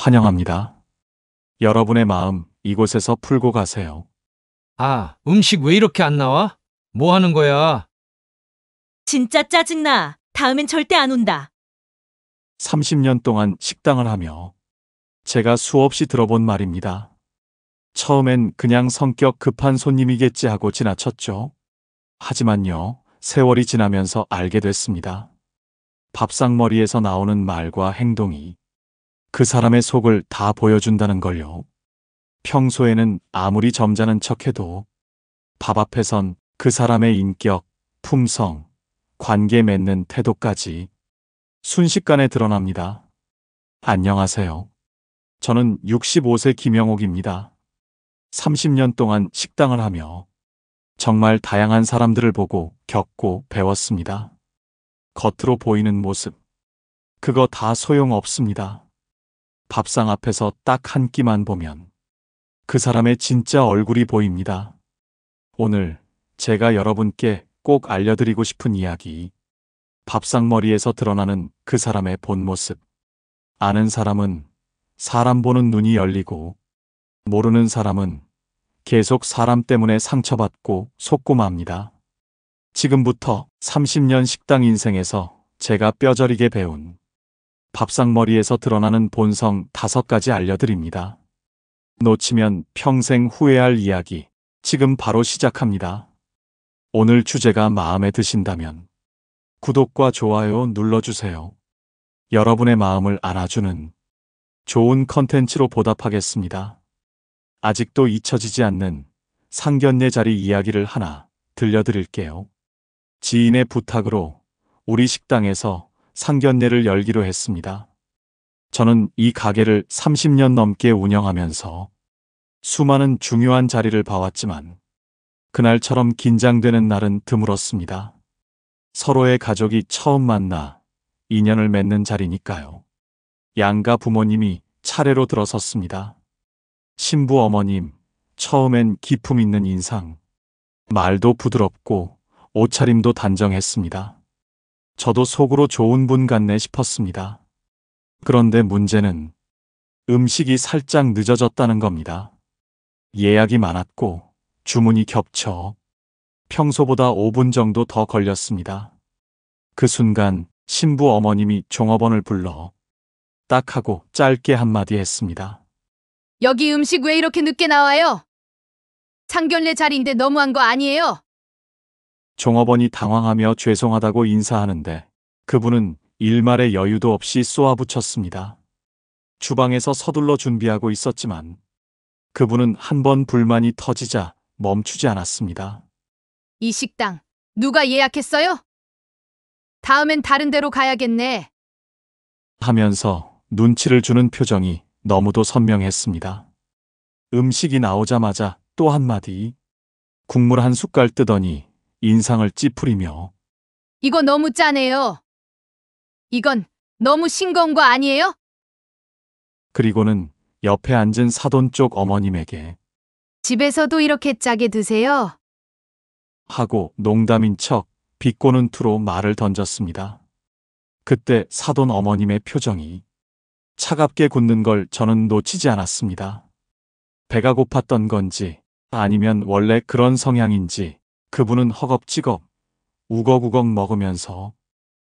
환영합니다. 여러분의 마음 이곳에서 풀고 가세요. 아, 음식 왜 이렇게 안 나와? 뭐 하는 거야? 진짜 짜증나. 다음엔 절대 안 온다. 30년 동안 식당을 하며 제가 수없이 들어본 말입니다. 처음엔 그냥 성격 급한 손님이겠지 하고 지나쳤죠. 하지만요, 세월이 지나면서 알게 됐습니다. 밥상머리에서 나오는 말과 행동이 그 사람의 속을 다 보여준다는 걸요. 평소에는 아무리 점잖은 척해도 밥 앞에선 그 사람의 인격, 품성, 관계 맺는 태도까지 순식간에 드러납니다. 안녕하세요. 저는 65세 김영옥입니다. 30년 동안 식당을 하며 정말 다양한 사람들을 보고 겪고 배웠습니다. 겉으로 보이는 모습, 그거 다 소용없습니다. 밥상 앞에서 딱 한 끼만 보면 그 사람의 진짜 얼굴이 보입니다. 오늘 제가 여러분께 꼭 알려드리고 싶은 이야기, 밥상머리에서 드러나는 그 사람의 본 모습. 아는 사람은 사람 보는 눈이 열리고, 모르는 사람은 계속 사람 때문에 상처받고 속고 맙니다. 지금부터 30년 식당 인생에서 제가 뼈저리게 배운 밥상머리에서 드러나는 본성 5가지 알려드립니다. 놓치면 평생 후회할 이야기, 지금 바로 시작합니다. 오늘 주제가 마음에 드신다면 구독과 좋아요 눌러주세요. 여러분의 마음을 안아주는 좋은 컨텐츠로 보답하겠습니다. 아직도 잊혀지지 않는 상견례 자리 이야기를 하나 들려드릴게요. 지인의 부탁으로 우리 식당에서 상견례를 열기로 했습니다. 저는 이 가게를 30년 넘게 운영하면서 수많은 중요한 자리를 봐왔지만 그날처럼 긴장되는 날은 드물었습니다. 서로의 가족이 처음 만나 인연을 맺는 자리니까요. 양가 부모님이 차례로 들어섰습니다. 신부 어머님, 처음엔 기품 있는 인상, 말도 부드럽고 옷차림도 단정했습니다. 저도 속으로 좋은 분 같네 싶었습니다. 그런데 문제는 음식이 살짝 늦어졌다는 겁니다. 예약이 많았고 주문이 겹쳐 평소보다 5분 정도 더 걸렸습니다. 그 순간 신부 어머님이 종업원을 불러 딱 하고 짧게 한마디 했습니다. 여기 음식 왜 이렇게 늦게 나와요? 상견례 자리인데 너무한 거 아니에요? 종업원이 당황하며 죄송하다고 인사하는데 그분은 일말의 여유도 없이 쏘아붙였습니다. 주방에서 서둘러 준비하고 있었지만 그분은 한 번 불만이 터지자 멈추지 않았습니다. 이 식당 누가 예약했어요? 다음엔 다른 데로 가야겠네. 하면서 눈치를 주는 표정이 너무도 선명했습니다. 음식이 나오자마자 또 한마디, 국물 한 숟갈 뜨더니 인상을 찌푸리며 이거 너무 짜네요. 이건 너무 싱거운 거 아니에요? 그리고는 옆에 앉은 사돈 쪽 어머님에게 집에서도 이렇게 짜게 드세요? 하고 농담인 척 비꼬는 투로 말을 던졌습니다. 그때 사돈 어머님의 표정이 차갑게 굳는 걸 저는 놓치지 않았습니다. 배가 고팠던 건지 아니면 원래 그런 성향인지 그분은 허겁지겁 우걱우걱 먹으면서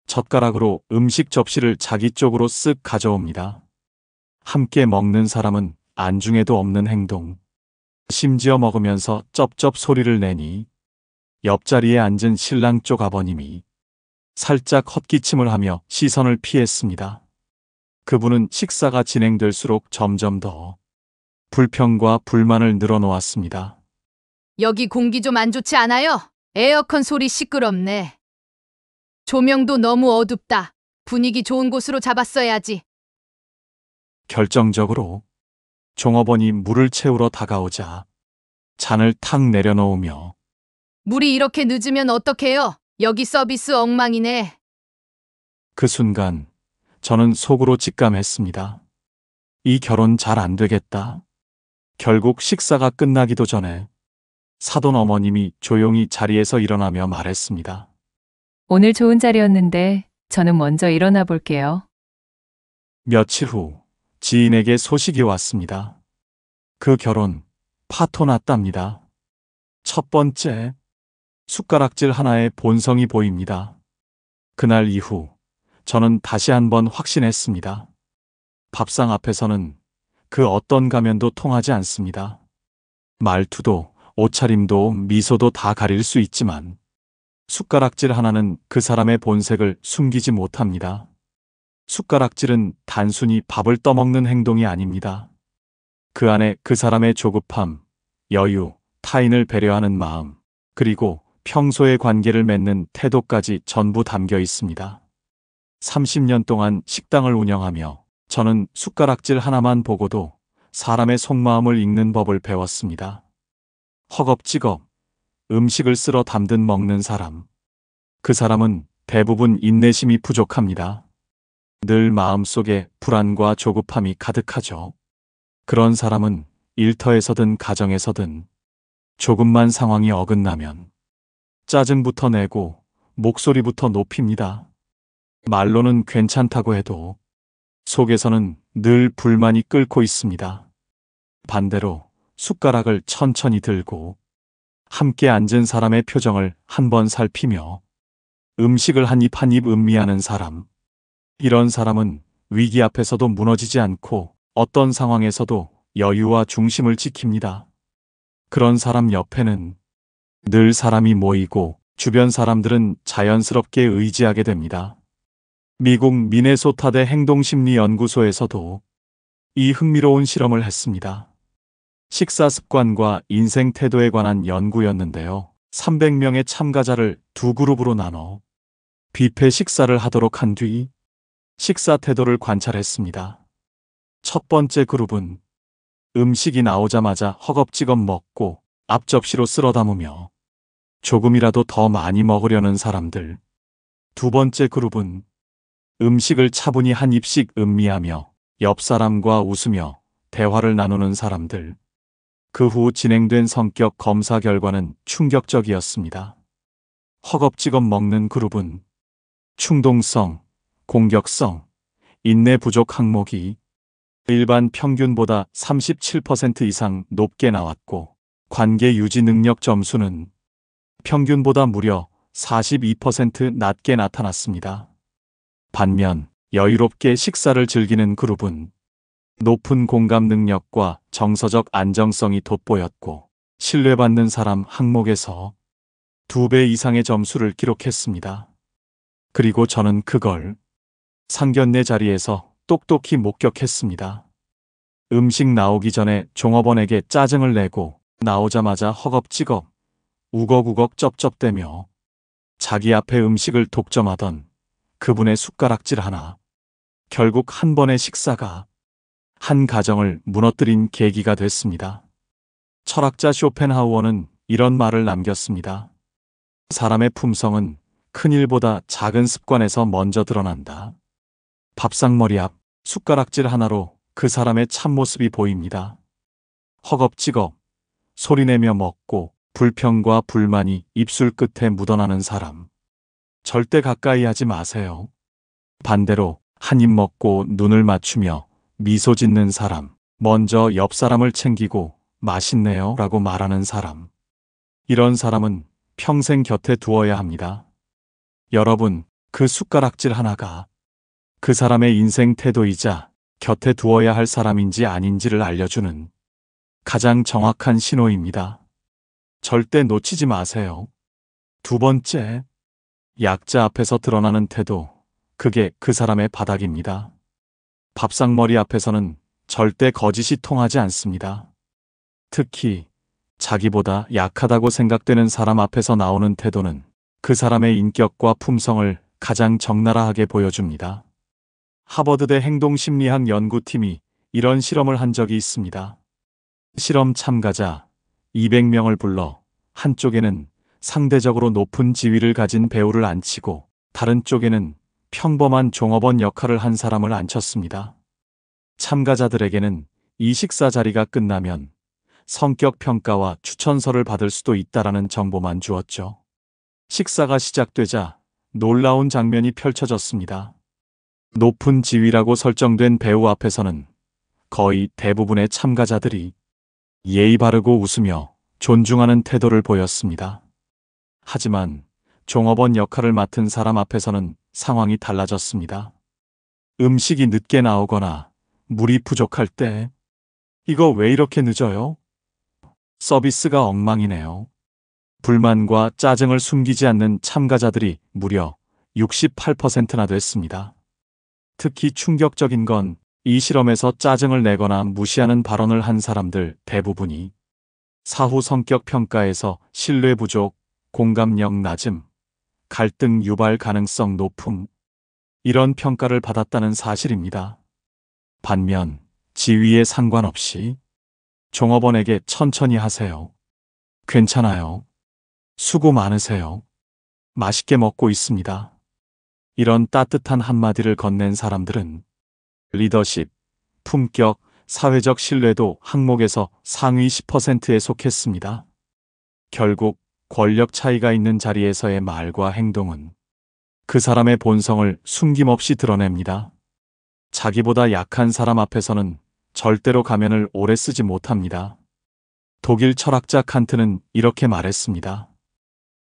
젓가락으로 음식 접시를 자기 쪽으로 쓱 가져옵니다. 함께 먹는 사람은 안중에도 없는 행동. 심지어 먹으면서 쩝쩝 소리를 내니 옆자리에 앉은 신랑 쪽 아버님이 살짝 헛기침을 하며 시선을 피했습니다. 그분은 식사가 진행될수록 점점 더 불평과 불만을 늘어놓았습니다. 여기 공기 좀 안 좋지 않아요? 에어컨 소리 시끄럽네. 조명도 너무 어둡다. 분위기 좋은 곳으로 잡았어야지. 결정적으로 종업원이 물을 채우러 다가오자 잔을 탁 내려놓으며 물이 이렇게 늦으면 어떡해요? 여기 서비스 엉망이네. 그 순간 저는 속으로 직감했습니다. 이 결혼 잘 안 되겠다. 결국 식사가 끝나기도 전에 사돈 어머님이 조용히 자리에서 일어나며 말했습니다. 오늘 좋은 자리였는데 저는 먼저 일어나 볼게요. 며칠 후 지인에게 소식이 왔습니다. 그 결혼 파토 났답니다. 첫 번째, 숟가락질 하나의 본성이 보입니다. 그날 이후 저는 다시 한번 확신했습니다. 밥상 앞에서는 그 어떤 가면도 통하지 않습니다. 말투도 옷차림도 미소도 다 가릴 수 있지만 숟가락질 하나는 그 사람의 본색을 숨기지 못합니다. 숟가락질은 단순히 밥을 떠먹는 행동이 아닙니다. 그 안에 그 사람의 조급함, 여유, 타인을 배려하는 마음, 그리고 평소의 관계를 맺는 태도까지 전부 담겨 있습니다. 30년 동안 식당을 운영하며 저는 숟가락질 하나만 보고도 사람의 속마음을 읽는 법을 배웠습니다. 허겁지겁 음식을 쓸어 담든 먹는 사람. 그 사람은 대부분 인내심이 부족합니다. 늘 마음속에 불안과 조급함이 가득하죠. 그런 사람은 일터에서든 가정에서든 조금만 상황이 어긋나면 짜증부터 내고 목소리부터 높입니다. 말로는 괜찮다고 해도 속에서는 늘 불만이 끓고 있습니다. 반대로 숟가락을 천천히 들고 함께 앉은 사람의 표정을 한번 살피며 음식을 한 입 한 입 음미하는 사람. 이런 사람은 위기 앞에서도 무너지지 않고 어떤 상황에서도 여유와 중심을 지킵니다. 그런 사람 옆에는 늘 사람이 모이고 주변 사람들은 자연스럽게 의지하게 됩니다. 미국 미네소타대 행동심리연구소에서도 이 흥미로운 실험을 했습니다. 식사 습관과 인생 태도에 관한 연구였는데요. 300명의 참가자를 두 그룹으로 나눠 뷔페 식사를 하도록 한 뒤 식사 태도를 관찰했습니다. 첫 번째 그룹은 음식이 나오자마자 허겁지겁 먹고 앞 접시로 쓸어 담으며 조금이라도 더 많이 먹으려는 사람들. 두 번째 그룹은 음식을 차분히 한 입씩 음미하며 옆 사람과 웃으며 대화를 나누는 사람들. 그 후 진행된 성격 검사 결과는 충격적이었습니다. 허겁지겁 먹는 그룹은 충동성, 공격성, 인내 부족 항목이 일반 평균보다 37% 이상 높게 나왔고 관계 유지 능력 점수는 평균보다 무려 42% 낮게 나타났습니다. 반면 여유롭게 식사를 즐기는 그룹은 높은 공감 능력과 정서적 안정성이 돋보였고 신뢰받는 사람 항목에서 2배 이상의 점수를 기록했습니다. 그리고 저는 그걸 상견례 자리에서 똑똑히 목격했습니다. 음식 나오기 전에 종업원에게 짜증을 내고 나오자마자 허겁지겁 우걱우걱 쩝쩝대며 자기 앞에 음식을 독점하던 그분의 숟가락질 하나. 결국 한 번의 식사가 한 가정을 무너뜨린 계기가 됐습니다. 철학자 쇼펜하우어는 이런 말을 남겼습니다. 사람의 품성은 큰 일보다 작은 습관에서 먼저 드러난다. 밥상머리 앞 숟가락질 하나로 그 사람의 참모습이 보입니다. 허겁지겁 소리내며 먹고 불평과 불만이 입술 끝에 묻어나는 사람. 절대 가까이 하지 마세요. 반대로 한 입 먹고 눈을 맞추며 미소 짓는 사람. 먼저 옆 사람을 챙기고 맛있네요 라고 말하는 사람. 이런 사람은 평생 곁에 두어야 합니다. 여러분, 그 숟가락질 하나가 그 사람의 인생 태도이자 곁에 두어야 할 사람인지 아닌지를 알려주는 가장 정확한 신호입니다. 절대 놓치지 마세요. 두 번째, 약자 앞에서 드러나는 태도. 그게 그 사람의 바닥입니다. 밥상머리 앞에서는 절대 거짓이 통하지 않습니다. 특히 자기보다 약하다고 생각되는 사람 앞에서 나오는 태도는 그 사람의 인격과 품성을 가장 적나라하게 보여줍니다. 하버드대 행동심리학 연구팀이 이런 실험을 한 적이 있습니다. 실험 참가자 200명을 불러 한쪽에는 상대적으로 높은 지위를 가진 배우를 앉히고 다른 쪽에는 평범한 종업원 역할을 한 사람을 앉혔습니다. 참가자들에게는 이 식사 자리가 끝나면 성격 평가와 추천서를 받을 수도 있다라는 정보만 주었죠. 식사가 시작되자 놀라운 장면이 펼쳐졌습니다. 높은 지위라고 설정된 배우 앞에서는 거의 대부분의 참가자들이 예의 바르고 웃으며 존중하는 태도를 보였습니다. 하지만 종업원 역할을 맡은 사람 앞에서는 상황이 달라졌습니다. 음식이 늦게 나오거나 물이 부족할 때 이거 왜 이렇게 늦어요? 서비스가 엉망이네요. 불만과 짜증을 숨기지 않는 참가자들이 무려 68%나 됐습니다. 특히 충격적인 건 이 실험에서 짜증을 내거나 무시하는 발언을 한 사람들 대부분이 사후 성격 평가에서 신뢰 부족, 공감력 낮음, 갈등 유발 가능성 높음, 이런 평가를 받았다는 사실입니다. 반면 지위에 상관없이 종업원에게 천천히 하세요. 괜찮아요. 수고 많으세요. 맛있게 먹고 있습니다. 이런 따뜻한 한마디를 건넨 사람들은 리더십, 품격, 사회적 신뢰도 항목에서 상위 10%에 속했습니다. 결국 권력 차이가 있는 자리에서의 말과 행동은 그 사람의 본성을 숨김없이 드러냅니다. 자기보다 약한 사람 앞에서는 절대로 가면을 오래 쓰지 못합니다. 독일 철학자 칸트는 이렇게 말했습니다.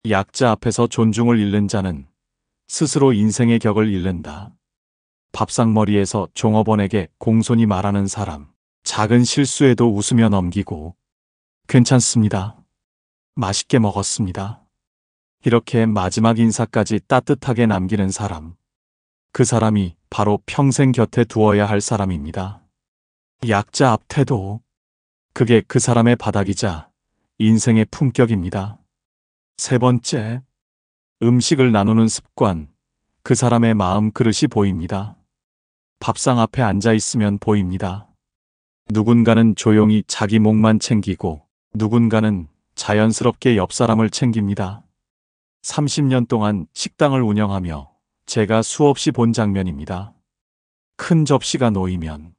약자 앞에서 존중을 잃는 자는 스스로 인생의 격을 잃는다. 밥상머리에서 종업원에게 공손히 말하는 사람, 작은 실수에도 웃으며 넘기고 괜찮습니다. 맛있게 먹었습니다. 이렇게 마지막 인사까지 따뜻하게 남기는 사람, 그 사람이 바로 평생 곁에 두어야 할 사람입니다. 약자 앞 태도, 그게 그 사람의 바닥이자 인생의 품격입니다. 세 번째, 음식을 나누는 습관, 그 사람의 마음 그릇이 보입니다. 밥상 앞에 앉아 있으면 보입니다. 누군가는 조용히 자기 몫만 챙기고 누군가는 자연스럽게 옆 사람을 챙깁니다. 30년 동안 식당을 운영하며 제가 수없이 본 장면입니다. 큰 접시가 놓이면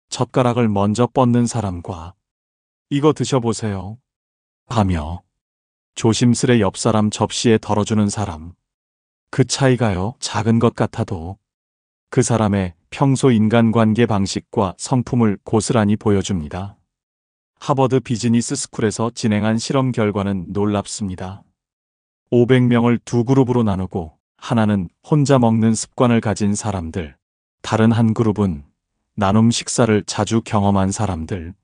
젓가락을 먼저 뻗는 사람과 이거 드셔보세요 하며 조심스레 옆 사람 접시에 덜어주는 사람. 그 차이가요, 작은 것 같아도 그 사람의 평소 인간관계 방식과 성품을 고스란히 보여줍니다. 하버드 비즈니스 스쿨에서 진행한 실험 결과는 놀랍습니다. 500명을 두 그룹으로 나누고 하나는 혼자 먹는 습관을 가진 사람들, 다른 한 그룹은 나눔 식사를 자주 경험한 사람들.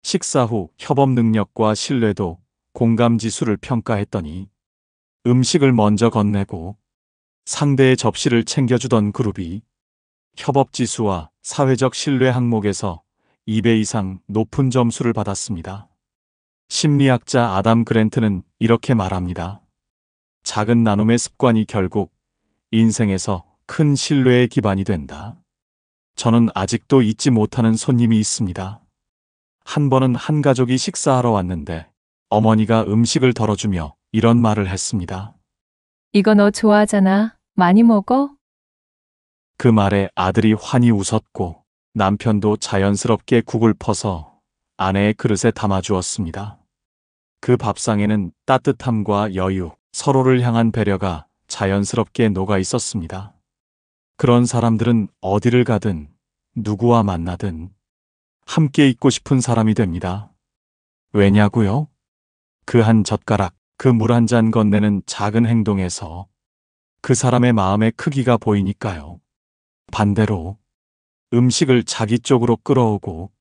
식사 후 협업 능력과 신뢰도, 공감 지수를 평가했더니 음식을 먼저 건네고 상대의 접시를 챙겨주던 그룹이 협업 지수와 사회적 신뢰 항목에서 2배 이상 높은 점수를 받았습니다. 심리학자 아담 그랜트는 이렇게 말합니다. 작은 나눔의 습관이 결국 인생에서 큰 신뢰의 기반이 된다. 저는 아직도 잊지 못하는 손님이 있습니다. 한 번은 한 가족이 식사하러 왔는데 어머니가 음식을 덜어주며 이런 말을 했습니다. 이거 너 좋아하잖아. 많이 먹어? 그 말에 아들이 환히 웃었고 남편도 자연스럽게 국을 퍼서 아내의 그릇에 담아주었습니다. 그 밥상에는 따뜻함과 여유, 서로를 향한 배려가 자연스럽게 녹아 있었습니다. 그런 사람들은 어디를 가든 누구와 만나든 함께 있고 싶은 사람이 됩니다. 왜냐고요? 그 한 젓가락, 그 물 한 잔 건네는 작은 행동에서 그 사람의 마음의 크기가 보이니까요. 반대로 음식을 자기 쪽으로 끌어오고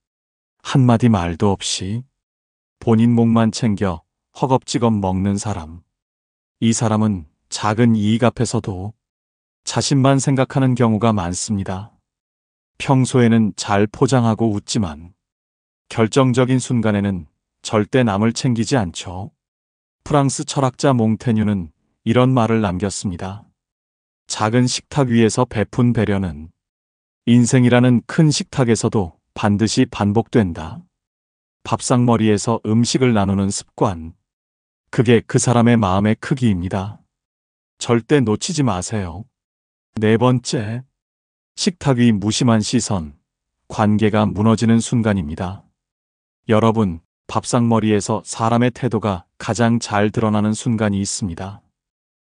한마디 말도 없이 본인 몫만 챙겨 허겁지겁 먹는 사람. 이 사람은 작은 이익 앞에서도 자신만 생각하는 경우가 많습니다. 평소에는 잘 포장하고 웃지만 결정적인 순간에는 절대 남을 챙기지 않죠. 프랑스 철학자 몽테뉴는 이런 말을 남겼습니다. 작은 식탁 위에서 베푼 배려는 인생이라는 큰 식탁에서도 반드시 반복된다. 밥상머리에서 음식을 나누는 습관. 그게 그 사람의 마음의 크기입니다. 절대 놓치지 마세요. 네 번째, 식탁 위 무심한 시선. 관계가 무너지는 순간입니다. 여러분, 밥상머리에서 사람의 태도가 가장 잘 드러나는 순간이 있습니다.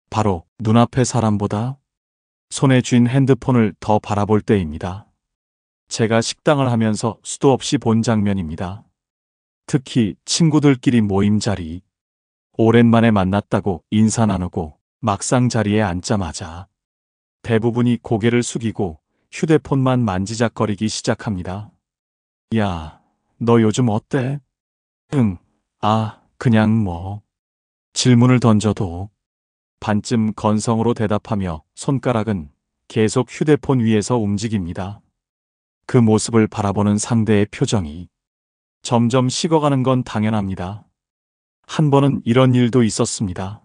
바로 눈앞의 사람보다 손에 쥔 핸드폰을 더 바라볼 때입니다. 제가 식당을 하면서 수도 없이 본 장면입니다. 특히 친구들끼리 모임 자리. 오랜만에 만났다고 인사 나누고 막상 자리에 앉자마자 대부분이 고개를 숙이고 휴대폰만 만지작거리기 시작합니다. 야, 너 요즘 어때? 응, 그냥 뭐. 질문을 던져도 반쯤 건성으로 대답하며 손가락은 계속 휴대폰 위에서 움직입니다. 그 모습을 바라보는 상대의 표정이 점점 식어가는 건 당연합니다. 한 번은 이런 일도 있었습니다.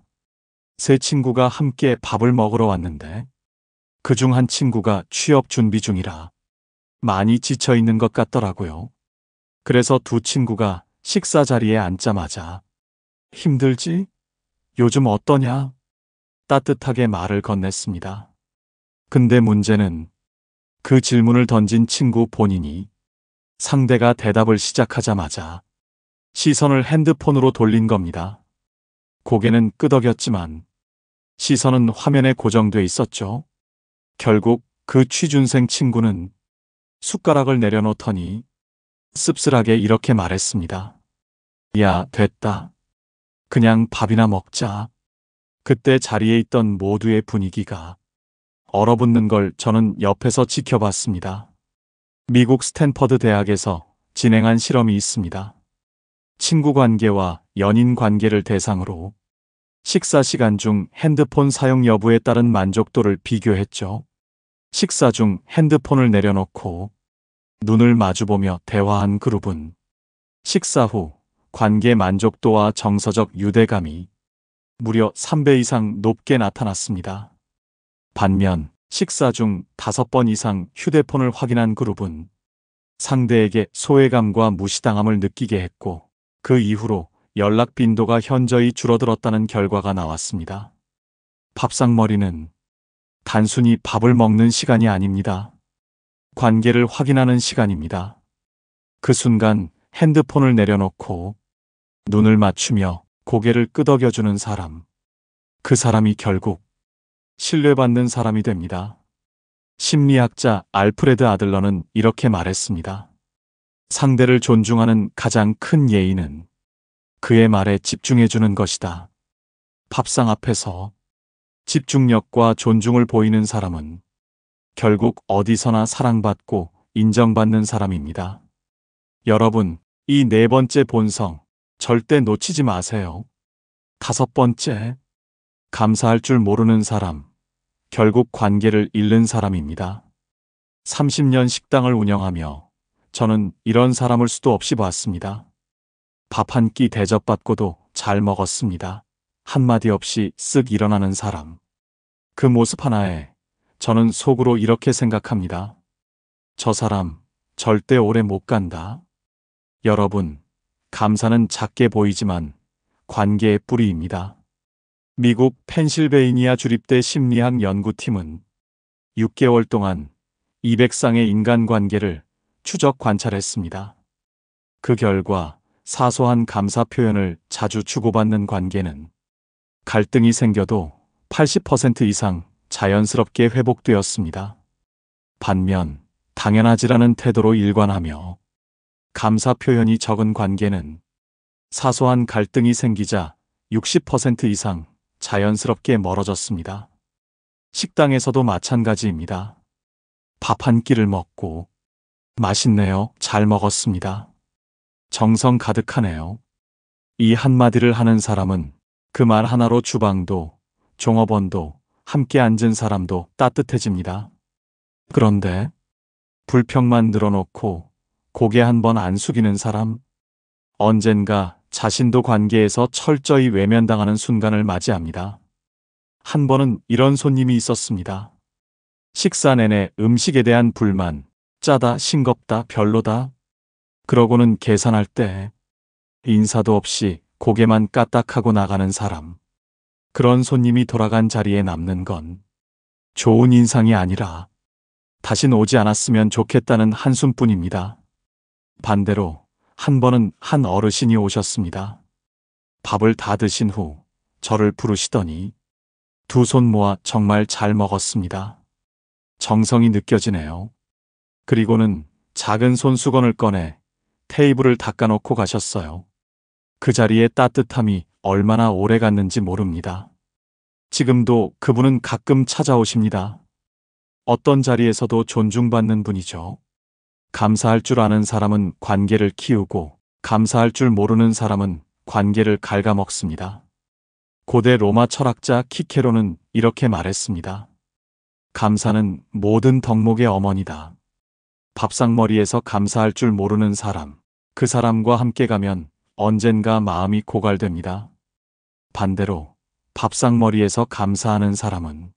세 친구가 함께 밥을 먹으러 왔는데 그중 한 친구가 취업 준비 중이라 많이 지쳐 있는 것 같더라고요. 그래서 두 친구가 식사 자리에 앉자마자 힘들지? 요즘 어떠냐? 따뜻하게 말을 건넸습니다. 근데 문제는 그 질문을 던진 친구 본인이 상대가 대답을 시작하자마자 시선을 핸드폰으로 돌린 겁니다. 고개는 끄덕였지만 시선은 화면에 고정돼 있었죠. 결국 그 취준생 친구는 숟가락을 내려놓더니 씁쓸하게 이렇게 말했습니다. 야, 됐다. 그냥 밥이나 먹자. 그때 자리에 있던 모두의 분위기가 얼어붙는 걸 저는 옆에서 지켜봤습니다. 미국 스탠퍼드 대학에서 진행한 실험이 있습니다. 친구 관계와 연인 관계를 대상으로 식사 시간 중 핸드폰 사용 여부에 따른 만족도를 비교했죠. 식사 중 핸드폰을 내려놓고 눈을 마주보며 대화한 그룹은 식사 후 관계 만족도와 정서적 유대감이 무려 3배 이상 높게 나타났습니다. 반면 식사 중 5번 이상 휴대폰을 확인한 그룹은 상대에게 소외감과 무시당함을 느끼게 했고 그 이후로 연락 빈도가 현저히 줄어들었다는 결과가 나왔습니다. 밥상머리는 단순히 밥을 먹는 시간이 아닙니다. 관계를 확인하는 시간입니다. 그 순간 핸드폰을 내려놓고 눈을 맞추며 고개를 끄덕여주는 사람. 그 사람이 결국 신뢰받는 사람이 됩니다. 심리학자 알프레드 아들러는 이렇게 말했습니다. 상대를 존중하는 가장 큰 예의는 그의 말에 집중해주는 것이다. 밥상 앞에서 집중력과 존중을 보이는 사람은 결국 어디서나 사랑받고 인정받는 사람입니다. 여러분, 이 네 번째 본성 절대 놓치지 마세요. 5번째, 감사할 줄 모르는 사람, 결국 관계를 잃는 사람입니다. 30년 식당을 운영하며 저는 이런 사람을 수도 없이 봤습니다. 밥 한 끼 대접받고도 잘 먹었습니다. 한마디 없이 쓱 일어나는 사람. 그 모습 하나에 저는 속으로 이렇게 생각합니다. 저 사람 절대 오래 못 간다. 여러분, 감사는 작게 보이지만 관계의 뿌리입니다. 미국 펜실베이니아 주립대 심리학 연구팀은 6개월 동안 200쌍의 인간관계를 추적 관찰했습니다. 그 결과 사소한 감사 표현을 자주 주고받는 관계는 갈등이 생겨도 80% 이상 자연스럽게 회복되었습니다. 반면 당연하지라는 태도로 일관하며 감사 표현이 적은 관계는 사소한 갈등이 생기자 60% 이상 자연스럽게 멀어졌습니다. 식당에서도 마찬가지입니다. 밥 한 끼를 먹고 맛있네요. 잘 먹었습니다. 정성 가득하네요. 이 한마디를 하는 사람은 그 말 하나로 주방도 종업원도 함께 앉은 사람도 따뜻해집니다. 그런데 불평만 늘어놓고 고개 한 번 안 숙이는 사람, 언젠가 자신도 관계에서 철저히 외면당하는 순간을 맞이합니다. 한 번은 이런 손님이 있었습니다. 식사 내내 음식에 대한 불만, 짜다, 싱겁다, 별로다. 그러고는 계산할 때 인사도 없이 고개만 까딱하고 나가는 사람. 그런 손님이 돌아간 자리에 남는 건 좋은 인상이 아니라 다신 오지 않았으면 좋겠다는 한숨뿐입니다. 반대로 한 번은 한 어르신이 오셨습니다. 밥을 다 드신 후 저를 부르시더니 두 손 모아 정말 잘 먹었습니다. 정성이 느껴지네요. 그리고는 작은 손수건을 꺼내 테이블을 닦아놓고 가셨어요. 그 자리에 따뜻함이 얼마나 오래 갔는지 모릅니다. 지금도 그분은 가끔 찾아오십니다. 어떤 자리에서도 존중받는 분이죠. 감사할 줄 아는 사람은 관계를 키우고 감사할 줄 모르는 사람은 관계를 갉아먹습니다. 고대 로마 철학자 키케로는 이렇게 말했습니다. 감사는 모든 덕목의 어머니다. 밥상머리에서 감사할 줄 모르는 사람, 그 사람과 함께 가면 언젠가 마음이 고갈됩니다. 반대로 밥상머리에서 감사하는 사람은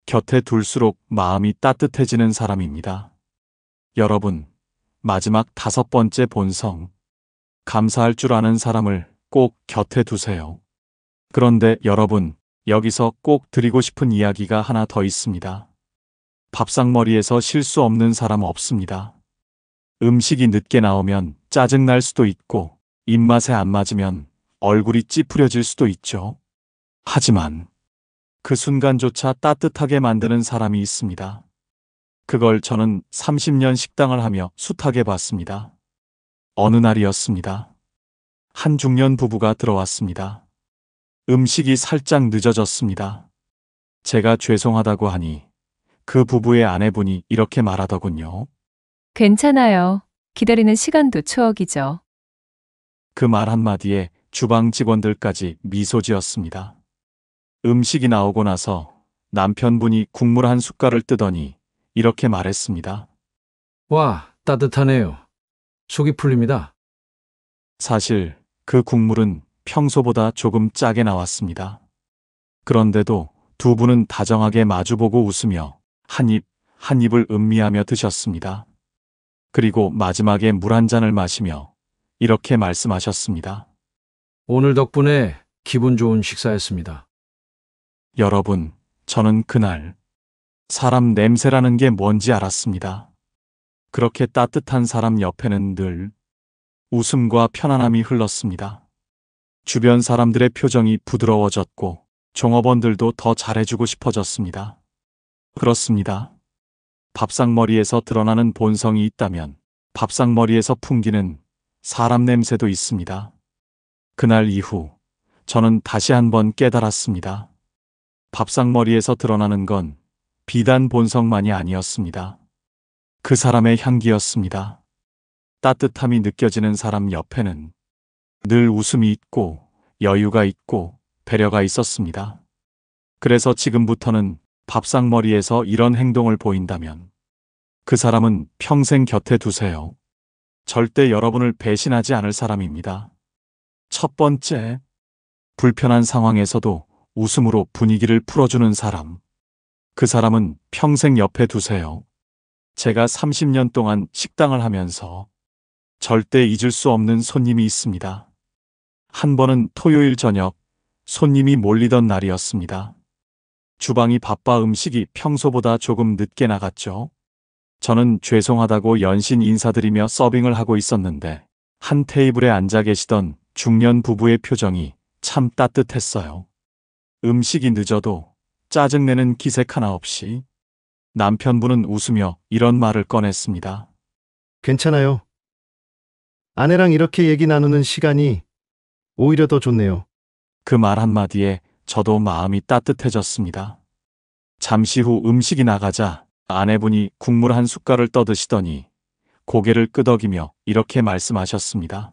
곁에 둘수록 마음이 따뜻해지는 사람입니다. 여러분, 마지막 5번째 본성. 감사할 줄 아는 사람을 꼭 곁에 두세요. 그런데 여러분, 여기서 꼭 드리고 싶은 이야기가 하나 더 있습니다. 밥상머리에서 실수 없는 사람 없습니다. 음식이 늦게 나오면 짜증날 수도 있고, 입맛에 안 맞으면 얼굴이 찌푸려질 수도 있죠. 하지만 그 순간조차 따뜻하게 만드는 사람이 있습니다. 그걸 저는 30년 식당을 하며 숱하게 봤습니다. 어느 날이었습니다. 한 중년 부부가 들어왔습니다. 음식이 살짝 늦어졌습니다. 제가 죄송하다고 하니 그 부부의 아내분이 이렇게 말하더군요. 괜찮아요. 기다리는 시간도 추억이죠. 그 말 한마디에 주방 직원들까지 미소 지었습니다. 음식이 나오고 나서 남편분이 국물 한 숟갈을 뜨더니 이렇게 말했습니다. 와, 따뜻하네요. 속이 풀립니다. 사실 그 국물은 평소보다 조금 짜게 나왔습니다. 그런데도 두 분은 다정하게 마주보고 웃으며 한 입을 음미하며 드셨습니다. 그리고 마지막에 물 한 잔을 마시며 이렇게 말씀하셨습니다. 오늘 덕분에 기분 좋은 식사였습니다. 여러분, 저는 그날 사람 냄새라는 게 뭔지 알았습니다. 그렇게 따뜻한 사람 옆에는 늘 웃음과 편안함이 흘렀습니다. 주변 사람들의 표정이 부드러워졌고 종업원들도 더 잘해주고 싶어졌습니다. 그렇습니다. 밥상머리에서 드러나는 본성이 있다면 밥상머리에서 풍기는 사람 냄새도 있습니다. 그날 이후 저는 다시 한번 깨달았습니다. 밥상머리에서 드러나는 건 비단 본성만이 아니었습니다. 그 사람의 향기였습니다. 따뜻함이 느껴지는 사람 옆에는 늘 웃음이 있고 여유가 있고 배려가 있었습니다. 그래서 지금부터는 밥상머리에서 이런 행동을 보인다면 그 사람은 평생 곁에 두세요. 절대 여러분을 배신하지 않을 사람입니다. 첫 번째, 불편한 상황에서도 웃음으로 분위기를 풀어주는 사람. 그 사람은 평생 옆에 두세요. 제가 30년 동안 식당을 하면서 절대 잊을 수 없는 손님이 있습니다. 한 번은 토요일 저녁 손님이 몰리던 날이었습니다. 주방이 바빠 음식이 평소보다 조금 늦게 나갔죠. 저는 죄송하다고 연신 인사드리며 서빙을 하고 있었는데 한 테이블에 앉아 계시던 중년 부부의 표정이 참 따뜻했어요. 음식이 늦어도 짜증내는 기색 하나 없이 남편분은 웃으며 이런 말을 꺼냈습니다. 괜찮아요. 아내랑 이렇게 얘기 나누는 시간이 오히려 더 좋네요. 그 말 한마디에 저도 마음이 따뜻해졌습니다. 잠시 후 음식이 나가자 아내분이 국물 한 숟갈을 떠드시더니 고개를 끄덕이며 이렇게 말씀하셨습니다.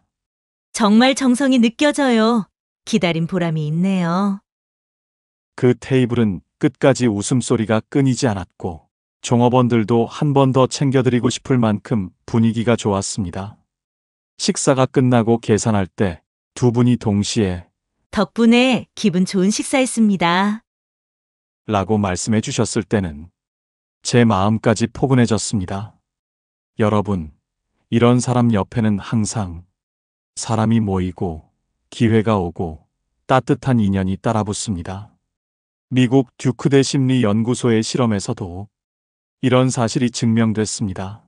정말 정성이 느껴져요. 기다린 보람이 있네요. 그 테이블은 끝까지 웃음소리가 끊이지 않았고 종업원들도 한 번 더 챙겨드리고 싶을 만큼 분위기가 좋았습니다. 식사가 끝나고 계산할 때 두 분이 동시에 덕분에 기분 좋은 식사였습니다. 라고 말씀해 주셨을 때는 제 마음까지 포근해졌습니다. 여러분, 이런 사람 옆에는 항상 사람이 모이고 기회가 오고 따뜻한 인연이 따라붙습니다. 미국 듀크대 심리연구소의 실험에서도 이런 사실이 증명됐습니다.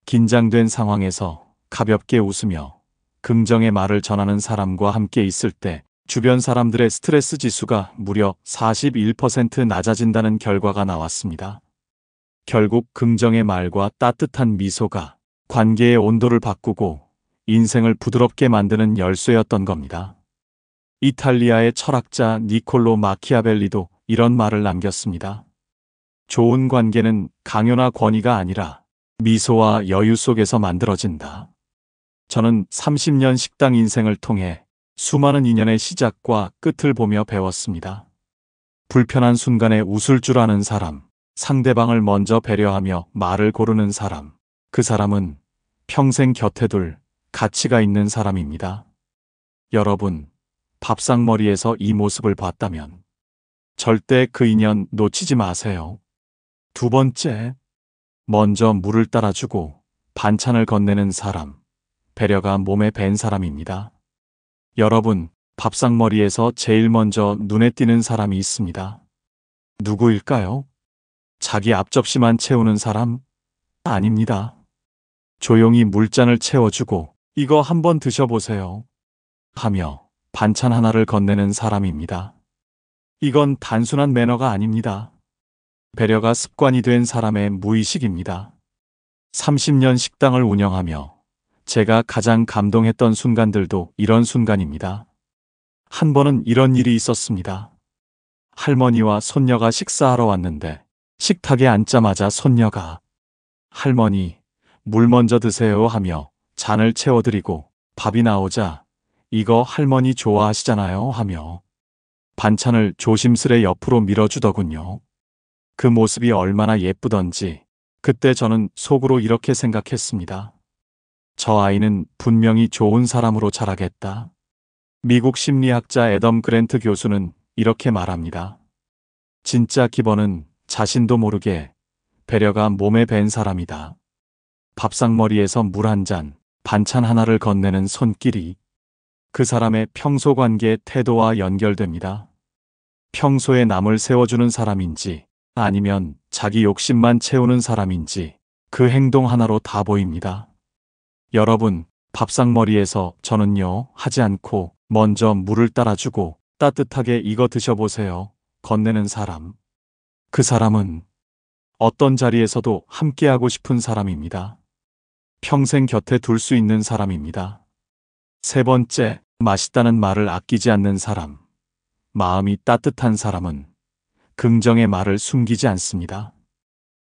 긴장된 상황에서 가볍게 웃으며 긍정의 말을 전하는 사람과 함께 있을 때 주변 사람들의 스트레스 지수가 무려 41% 낮아진다는 결과가 나왔습니다. 결국 긍정의 말과 따뜻한 미소가 관계의 온도를 바꾸고 인생을 부드럽게 만드는 열쇠였던 겁니다. 이탈리아의 철학자 니콜로 마키아벨리도 이런 말을 남겼습니다. 좋은 관계는 강요나 권위가 아니라 미소와 여유 속에서 만들어진다. 저는 30년 식당 인생을 통해 수많은 인연의 시작과 끝을 보며 배웠습니다. 불편한 순간에 웃을 줄 아는 사람, 상대방을 먼저 배려하며 말을 고르는 사람, 그 사람은 평생 곁에 둘 가치가 있는 사람입니다. 여러분, 밥상머리에서 이 모습을 봤다면 절대 그 인연 놓치지 마세요. 두 번째, 먼저 물을 따라주고 반찬을 건네는 사람, 배려가 몸에 밴 사람입니다. 여러분, 밥상머리에서 제일 먼저 눈에 띄는 사람이 있습니다. 누구일까요? 자기 앞접시만 채우는 사람? 아닙니다. 조용히 물잔을 채워주고 이거 한번 드셔보세요 하며 반찬 하나를 건네는 사람입니다. 이건 단순한 매너가 아닙니다. 배려가 습관이 된 사람의 무의식입니다. 30년 식당을 운영하며 제가 가장 감동했던 순간들도 이런 순간입니다. 한 번은 이런 일이 있었습니다. 할머니와 손녀가 식사하러 왔는데 식탁에 앉자마자 손녀가 할머니, 물 먼저 드세요 하며 잔을 채워드리고 밥이 나오자 이거 할머니 좋아하시잖아요 하며 반찬을 조심스레 옆으로 밀어주더군요. 그 모습이 얼마나 예쁘던지 그때 저는 속으로 이렇게 생각했습니다. 저 아이는 분명히 좋은 사람으로 자라겠다. 미국 심리학자 애덤 그랜트 교수는 이렇게 말합니다. 진짜 기본은 자신도 모르게 배려가 몸에 밴 사람이다. 밥상머리에서 물 한 잔, 반찬 하나를 건네는 손길이 그 사람의 평소 관계의 태도와 연결됩니다. 평소에 남을 세워주는 사람인지 아니면 자기 욕심만 채우는 사람인지 그 행동 하나로 다 보입니다. 여러분, 밥상머리에서 저는요 하지 않고 먼저 물을 따라주고 따뜻하게 이거 드셔보세요 건네는 사람. 그 사람은 어떤 자리에서도 함께하고 싶은 사람입니다. 평생 곁에 둘 수 있는 사람입니다. 세 번째, 맛있다는 말을 아끼지 않는 사람. 마음이 따뜻한 사람은 긍정의 말을 숨기지 않습니다.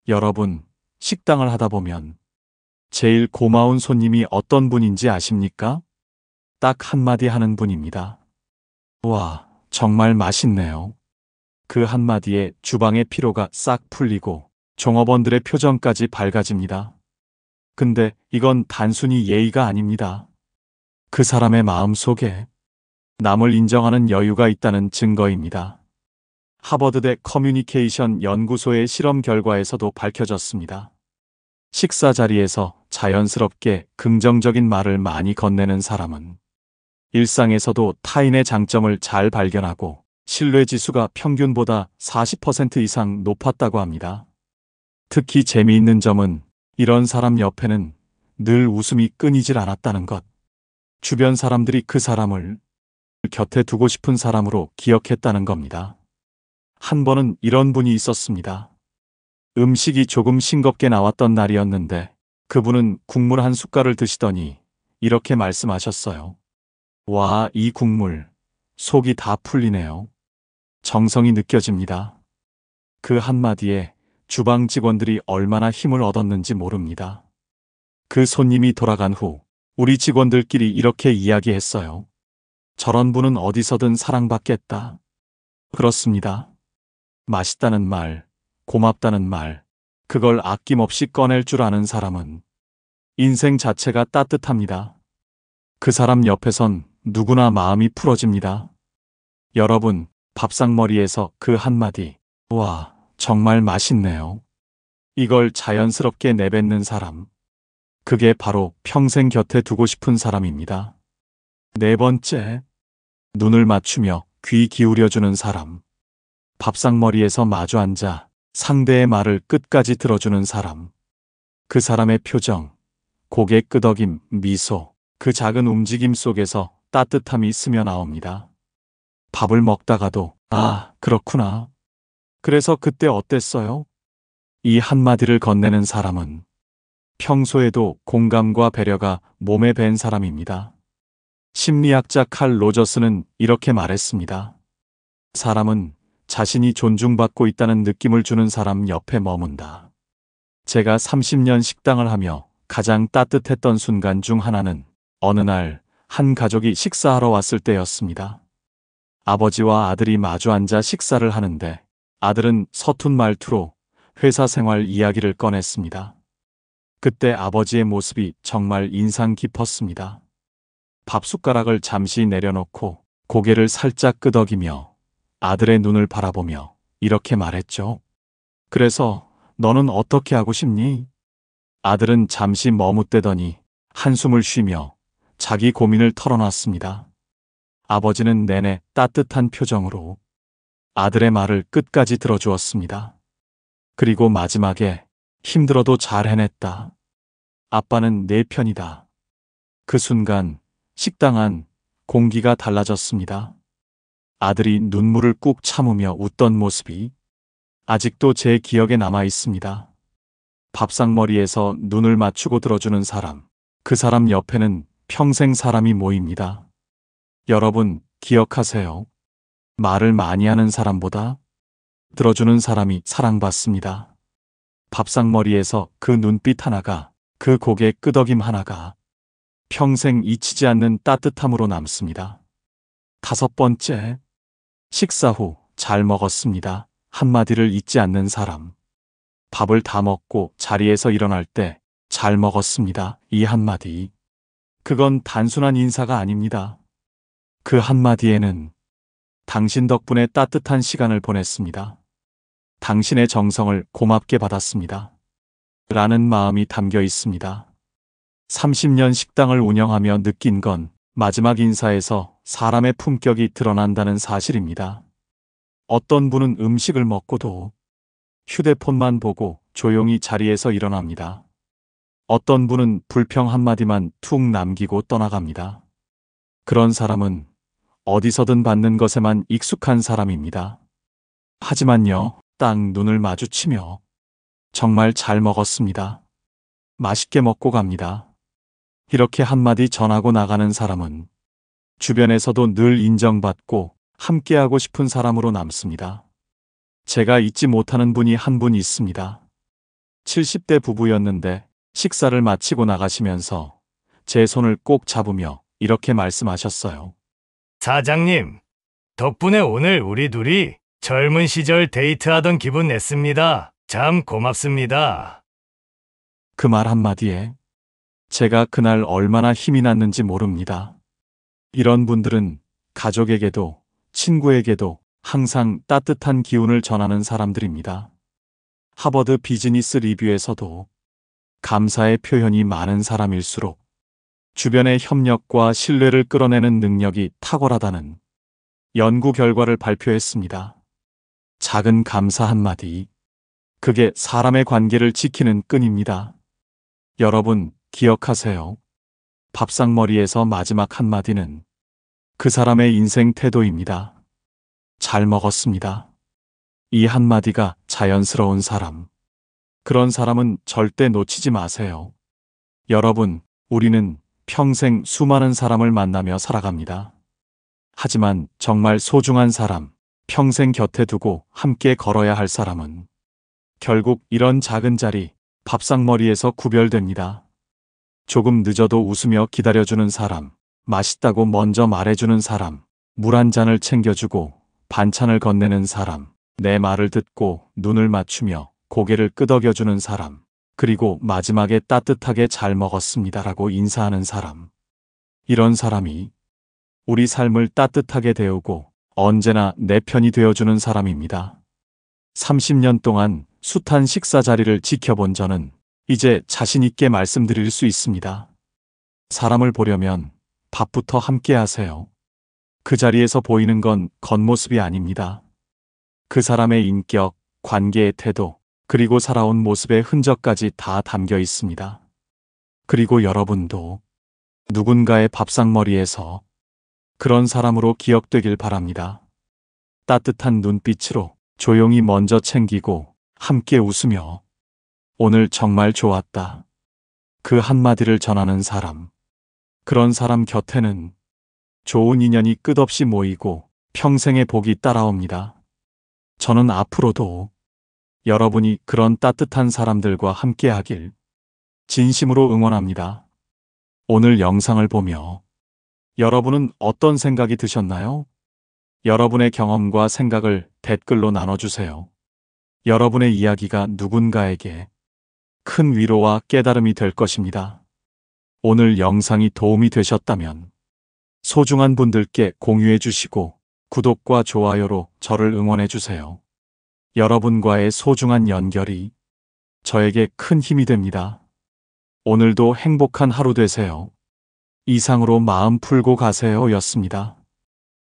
여러분, 식당을 하다 보면 제일 고마운 손님이 어떤 분인지 아십니까? 딱 한마디 하는 분입니다. 와, 정말 맛있네요. 그 한마디에 주방의 피로가 싹 풀리고 종업원들의 표정까지 밝아집니다. 근데 이건 단순히 예의가 아닙니다. 그 사람의 마음 속에 남을 인정하는 여유가 있다는 증거입니다. 하버드대 커뮤니케이션 연구소의 실험 결과에서도 밝혀졌습니다. 식사 자리에서 자연스럽게 긍정적인 말을 많이 건네는 사람은 일상에서도 타인의 장점을 잘 발견하고 신뢰 지수가 평균보다 40% 이상 높았다고 합니다. 특히 재미있는 점은 이런 사람 옆에는 늘 웃음이 끊이질 않았다는 것. 주변 사람들이 그 사람을 곁에 두고 싶은 사람으로 기억했다는 겁니다. 한 번은 이런 분이 있었습니다. 음식이 조금 싱겁게 나왔던 날이었는데 그분은 국물 한 숟갈을 드시더니 이렇게 말씀하셨어요. 와, 이 국물 속이 다 풀리네요. 정성이 느껴집니다. 그 한마디에 주방 직원들이 얼마나 힘을 얻었는지 모릅니다. 그 손님이 돌아간 후 우리 직원들끼리 이렇게 이야기했어요. 저런 분은 어디서든 사랑받겠다. 그렇습니다. 맛있다는 말, 고맙다는 말, 그걸 아낌없이 꺼낼 줄 아는 사람은 인생 자체가 따뜻합니다. 그 사람 옆에선 누구나 마음이 풀어집니다. 여러분, 밥상머리에서 그 한마디, 와, 정말 맛있네요. 이걸 자연스럽게 내뱉는 사람. 그게 바로 평생 곁에 두고 싶은 사람입니다. 네 번째, 눈을 맞추며 귀 기울여주는 사람. 밥상머리에서 마주 앉아 상대의 말을 끝까지 들어주는 사람. 그 사람의 표정, 고개 끄덕임, 미소, 그 작은 움직임 속에서 따뜻함이 스며 나옵니다. 밥을 먹다가도 아, 그렇구나. 그래서 그때 어땠어요? 이 한마디를 건네는 사람은 평소에도 공감과 배려가 몸에 밴 사람입니다. 심리학자 칼 로저스는 이렇게 말했습니다. 사람은 자신이 존중받고 있다는 느낌을 주는 사람 옆에 머문다. 제가 30년 식당을 하며 가장 따뜻했던 순간 중 하나는 어느 날 한 가족이 식사하러 왔을 때였습니다. 아버지와 아들이 마주 앉아 식사를 하는데 아들은 서툰 말투로 회사 생활 이야기를 꺼냈습니다. 그때 아버지의 모습이 정말 인상 깊었습니다. 밥 숟가락을 잠시 내려놓고 고개를 살짝 끄덕이며 아들의 눈을 바라보며 이렇게 말했죠. 그래서 너는 어떻게 하고 싶니? 아들은 잠시 머뭇대더니 한숨을 쉬며 자기 고민을 털어놨습니다. 아버지는 내내 따뜻한 표정으로 아들의 말을 끝까지 들어주었습니다. 그리고 마지막에 힘들어도 잘 해냈다. 아빠는 내 편이다. 그 순간 식당 안 공기가 달라졌습니다. 아들이 눈물을 꾹 참으며 웃던 모습이 아직도 제 기억에 남아 있습니다. 밥상머리에서 눈을 맞추고 들어주는 사람, 그 사람 옆에는 평생 사람이 모입니다. 여러분, 기억하세요. 말을 많이 하는 사람보다 들어주는 사람이 사랑받습니다. 밥상머리에서 그 눈빛 하나가, 그 고개 끄덕임 하나가 평생 잊히지 않는 따뜻함으로 남습니다. 5번째, 식사 후 잘 먹었습니다. 한마디를 잊지 않는 사람. 밥을 다 먹고 자리에서 일어날 때 잘 먹었습니다. 이 한마디. 그건 단순한 인사가 아닙니다. 그 한마디에는 당신 덕분에 따뜻한 시간을 보냈습니다. 당신의 정성을 고맙게 받았습니다. 라는 마음이 담겨 있습니다. 30년 식당을 운영하며 느낀 건 마지막 인사에서 사람의 품격이 드러난다는 사실입니다. 어떤 분은 음식을 먹고도 휴대폰만 보고 조용히 자리에서 일어납니다. 어떤 분은 불평 한마디만 툭 남기고 떠나갑니다. 그런 사람은 어디서든 받는 것에만 익숙한 사람입니다. 하지만요, 딱 눈을 마주치며 정말 잘 먹었습니다. 맛있게 먹고 갑니다. 이렇게 한마디 전하고 나가는 사람은 주변에서도 늘 인정받고 함께하고 싶은 사람으로 남습니다. 제가 잊지 못하는 분이 한 분 있습니다. 70대 부부였는데 식사를 마치고 나가시면서 제 손을 꼭 잡으며 이렇게 말씀하셨어요. 사장님, 덕분에 오늘 우리 둘이 젊은 시절 데이트하던 기분 냈습니다. 참 고맙습니다. 그 말 한마디에 제가 그날 얼마나 힘이 났는지 모릅니다. 이런 분들은 가족에게도 친구에게도 항상 따뜻한 기운을 전하는 사람들입니다. 하버드 비즈니스 리뷰에서도 감사의 표현이 많은 사람일수록 주변의 협력과 신뢰를 끌어내는 능력이 탁월하다는 연구 결과를 발표했습니다. 작은 감사 한마디, 그게 사람의 관계를 지키는 끈입니다. 여러분, 기억하세요. 밥상머리에서 마지막 한마디는 그 사람의 인생 태도입니다. 잘 먹었습니다. 이 한마디가 자연스러운 사람. 그런 사람은 절대 놓치지 마세요. 여러분, 우리는 평생 수많은 사람을 만나며 살아갑니다. 하지만 정말 소중한 사람, 평생 곁에 두고 함께 걸어야 할 사람은 결국 이런 작은 자리, 밥상머리에서 구별됩니다. 조금 늦어도 웃으며 기다려주는 사람, 맛있다고 먼저 말해주는 사람, 물 한 잔을 챙겨주고 반찬을 건네는 사람, 내 말을 듣고 눈을 맞추며 고개를 끄덕여주는 사람, 그리고 마지막에 따뜻하게 잘 먹었습니다라고 인사하는 사람. 이런 사람이 우리 삶을 따뜻하게 데우고 언제나 내 편이 되어주는 사람입니다. 30년 동안 숱한 식사 자리를 지켜본 저는 이제 자신 있게 말씀드릴 수 있습니다. 사람을 보려면 밥부터 함께 하세요. 그 자리에서 보이는 건 겉모습이 아닙니다. 그 사람의 인격, 관계의 태도, 그리고 살아온 모습의 흔적까지 다 담겨 있습니다. 그리고 여러분도 누군가의 밥상머리에서 그런 사람으로 기억되길 바랍니다. 따뜻한 눈빛으로 조용히 먼저 챙기고 함께 웃으며 오늘 정말 좋았다. 그 한마디를 전하는 사람. 그런 사람 곁에는 좋은 인연이 끝없이 모이고 평생의 복이 따라옵니다. 저는 앞으로도 여러분이 그런 따뜻한 사람들과 함께하길 진심으로 응원합니다. 오늘 영상을 보며 여러분은 어떤 생각이 드셨나요? 여러분의 경험과 생각을 댓글로 나눠주세요. 여러분의 이야기가 누군가에게 큰 위로와 깨달음이 될 것입니다. 오늘 영상이 도움이 되셨다면 소중한 분들께 공유해 주시고 구독과 좋아요로 저를 응원해 주세요. 여러분과의 소중한 연결이 저에게 큰 힘이 됩니다. 오늘도 행복한 하루 되세요. 이상으로 마음 풀고 가세요 였습니다.